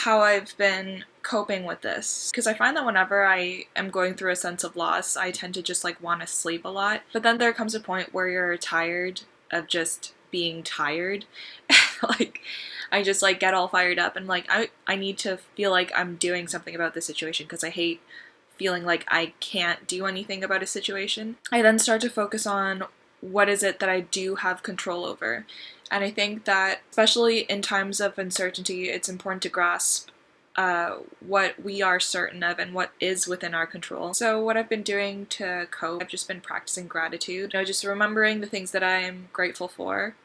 how I've been coping with this, because I find that whenever I am going through a sense of loss, I tend to just like want to sleep a lot. But then there comes a point where you're tired of just being tired. Like I just like get all fired up and like I need to feel like I'm doing something about the situation because I hate feeling like I can't do anything about a situation. I then start to focus on what is it that I do have control over. And I think that, especially in times of uncertainty, it's important to grasp what we are certain of and what is within our control. So what I've been doing to cope, I've just been practicing gratitude. Just remembering the things that I am grateful for.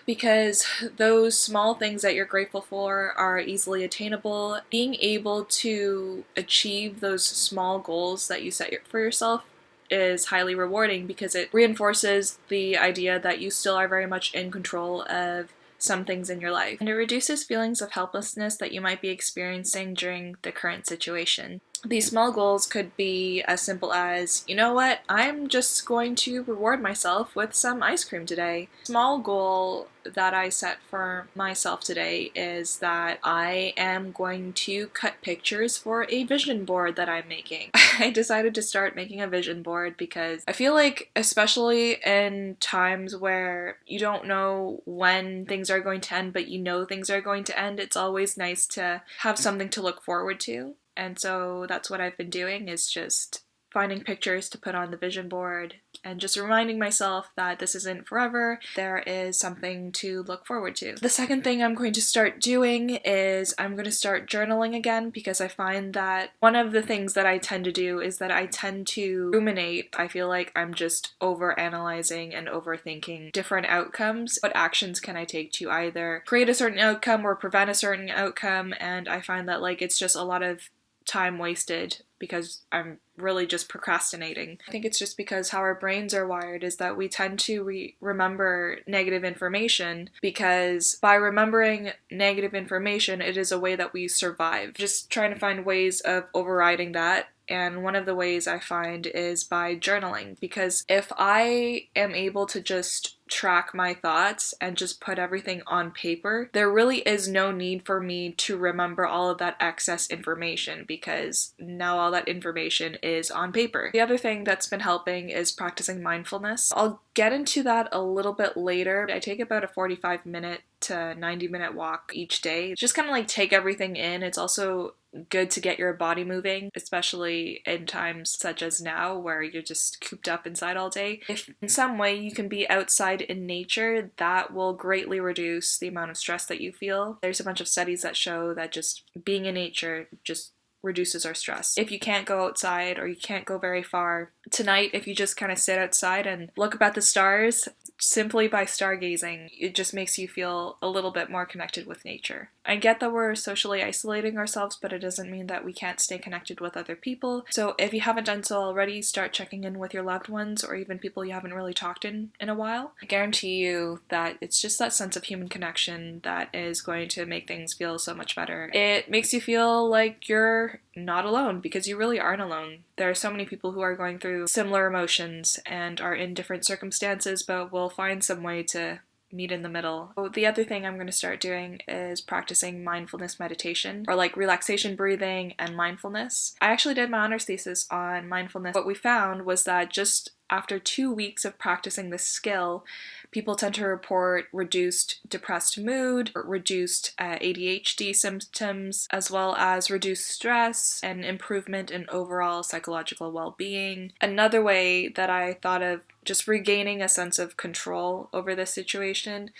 Because those small things that you're grateful for are easily attainable. Being able to achieve those small goals that you set for yourself is highly rewarding because it reinforces the idea that you still are very much in control of some things in your life. And it reduces feelings of helplessness that you might be experiencing during the current situation. These small goals could be as simple as, you know what, I'm just going to reward myself with some ice cream today. Small goal that I set for myself today is that I am going to cut pictures for a vision board that I'm making. I decided to start making a vision board because I feel like, especially in times where you don't know when things are going to end, but you know things are going to end, it's always nice to have something to look forward to. And so that's what I've been doing, is just finding pictures to put on the vision board and just reminding myself that this isn't forever. There is something to look forward to. The second thing I'm going to start doing is I'm going to start journaling again, because I find that one of the things that I tend to do is that I tend to ruminate. I feel like I'm just overanalyzing and overthinking different outcomes. What actions can I take to either create a certain outcome or prevent a certain outcome? And I find that like it's just a lot of time wasted because I'm really just procrastinating. I think it's just because how our brains are wired is that we tend to remember negative information, because by remembering negative information, it is a way that we survive. Just trying to find ways of overriding that. And one of the ways I find is by journaling, because if I am able to just track my thoughts and just put everything on paper, there really is no need for me to remember all of that excess information, because now all that information is on paper. The other thing that's been helping is practicing mindfulness. I'll get into that a little bit later. I take about a 45-minute to 90-minute walk each day. Just kind of like take everything in. It's also good to get your body moving, especially in times such as now where you're just cooped up inside all day. If in some way you can be outside in nature, that will greatly reduce the amount of stress that you feel. There's a bunch of studies that show that just being in nature just reduces our stress. If you can't go outside or you can't go very far, tonight if you just kind of sit outside and look up at the stars, simply by stargazing, it just makes you feel a little bit more connected with nature. I get that we're socially isolating ourselves, but it doesn't mean that we can't stay connected with other people. So if you haven't done so already, start checking in with your loved ones or even people you haven't really talked in a while. I guarantee you that it's just that sense of human connection that is going to make things feel so much better. It makes you feel like you're not alone, because you really aren't alone. There are so many people who are going through similar emotions and are in different circumstances, but will find some way to meet in the middle. So the other thing I'm going to start doing is practicing mindfulness meditation, or like relaxation breathing and mindfulness. I actually did my honors thesis on mindfulness. What we found was that just after 2 weeks of practicing this skill, people tend to report reduced depressed mood, reduced ADHD symptoms, as well as reduced stress and improvement in overall psychological well-being. Another way that I thought of just regaining a sense of control over this situation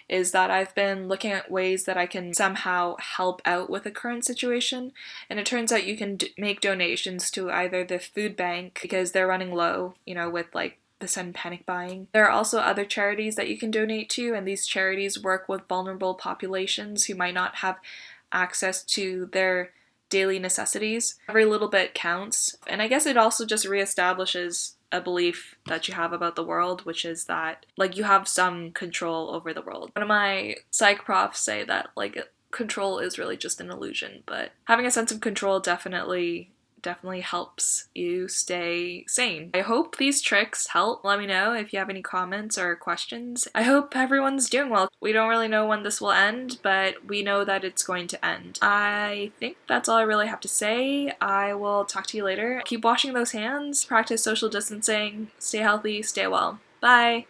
is that I've been looking at ways that I can somehow help out with the current situation. And it turns out you can make donations to either the food bank, because they're running low, with like the sudden panic buying. There are also other charities that you can donate to, and these charities work with vulnerable populations who might not have access to their daily necessities. Every little bit counts. And I guess it also just reestablishes a belief that you have about the world, which is that like you have some control over the world. One of my psych profs say that like control is really just an illusion, but having a sense of control definitely definitely helps you stay sane. I hope these tricks help. Let me know if you have any comments or questions. I hope everyone's doing well. We don't really know when this will end, but we know that it's going to end. I think that's all I really have to say. I will talk to you later. Keep washing those hands, practice social distancing, stay healthy, stay well. Bye!